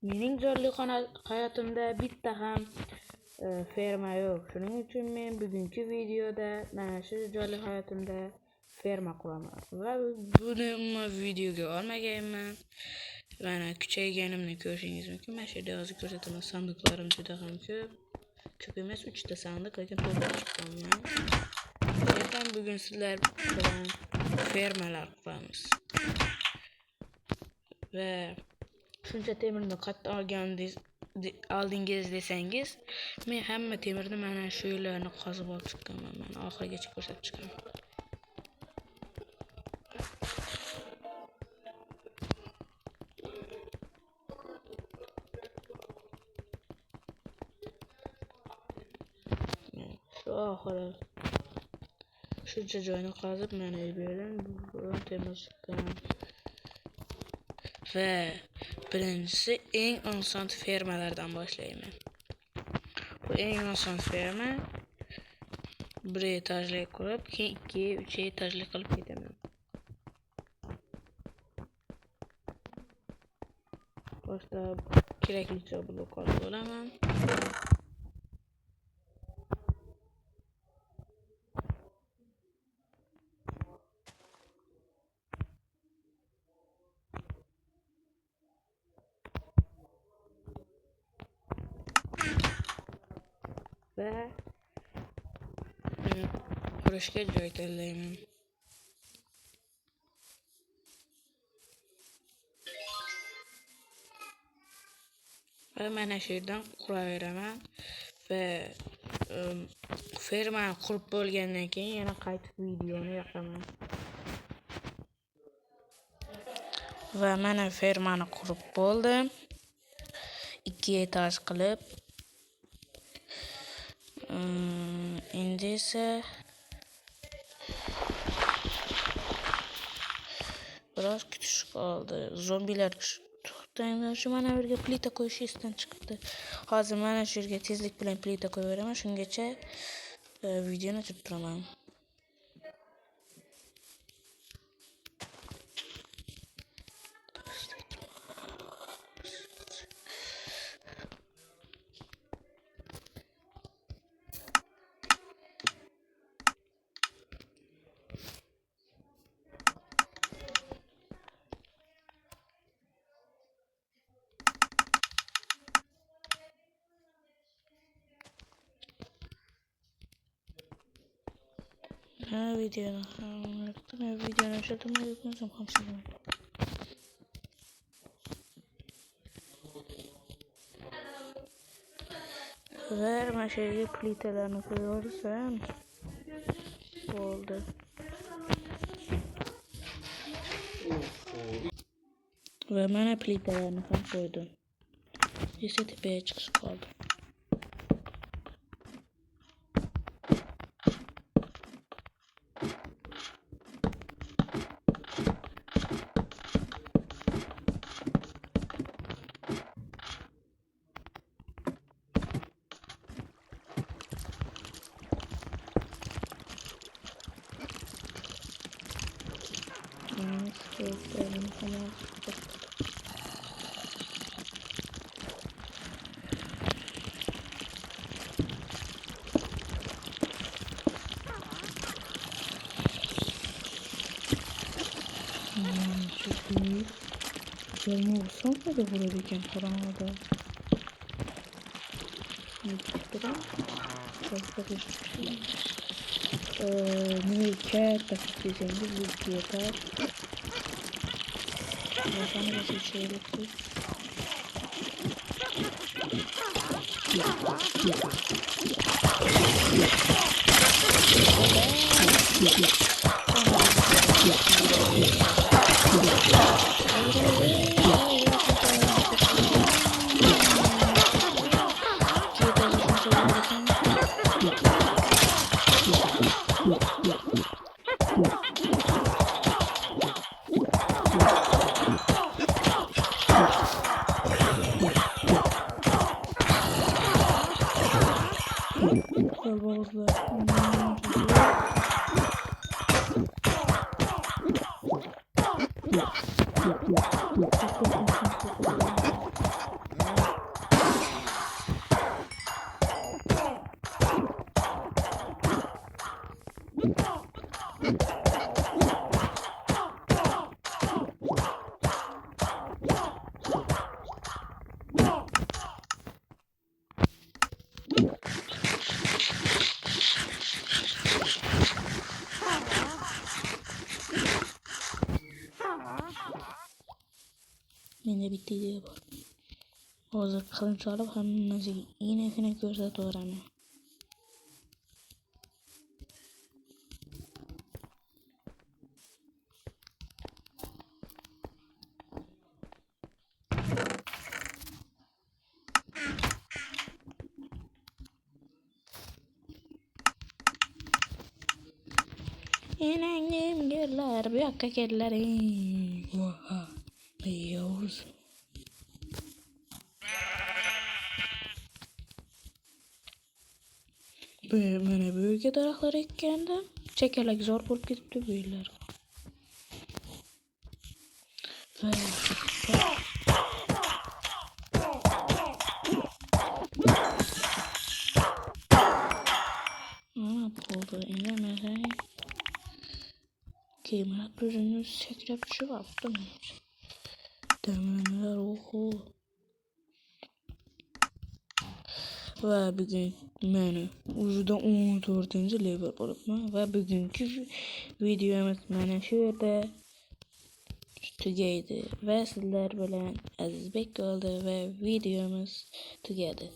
Mening jonli hayotimda bitta ham ferma yo'q. Shuning uchun men bugungi videoda mana shu jonli hayotimda ferma quraman. Va buni umuman videoga olmaganman. Mana kuchayganimni ko'rishingiz mumkin. Mana shu yerda hozir ko'rsataman. Sandiqlarim juda ham ko'p. Ko'p emas, 3 ta sandiq, lekin to'g'ri chiqqanman. Lekin bugun sizlar bilan fermalar quramiz. Va shuncha temirni qayerdan oldingiz desangiz, men hamma temirni mana shu yerlarni qazib olib chiqqanman. Mana oxirigacha ko'rsatib chiqaman. Shu oxiri shuncha joyni qazib mana bu yerdan temir chiqqan. Va birinchisi eng oson fermalardan boshlayman. Bu eng oson ferma. Bir etajli qurib, keyin 2-3 etajli qilib ketaman. Boshda keraklicha blok olib olaman. Ve kuruşga joy tanlayman. Ve mana shu yerdan quraveraman va fermani qurib bo'lgandan keyin yana qaytib videoni yoqaman. Va mana fermani qurib bo'ldim. 2 etaj qilib. Endi esa biroz kutish qoldi. Zombilar to'xtanglar, shu mana bu yerga plita qo'yish esdan chiqdi. Hozir mana shu yerga tezlik bilan plita qo'yaveraman. Shungacha videoni tutib turaman. Videoni ve mana shu yerga plitalarni qo'yaversam bo'ldi. Va mana plitalarni ham qo'ydim. Esa tepaga chiqish qoldi. Gelme olsam da vurabilirim karanlıda. Ne çıktı? Başka bir şey. Ne kağıt takıp diyeceğimiz bir yeter. Bana da bir şey yapıyor. Mende bitti diye bak. Hazır kılınç alıp hammasini iğnesine ko'rsataveradi. Enangim geller, bu yakka keller. Vaha. Yavuz. Mana böyük daraxtlar ekkanda çekelek zor bolup ketipti böyler. Ana oldu. Endi mesela kemerak düzünü sekrep düşüp attım. Demeler oho. Ve bugün məni ucuda 14-cü level olubman və bugünkü videomuz mənə şurada tugaydı və sizlər bilən Əzizbək qaldı və videomuz tugadı.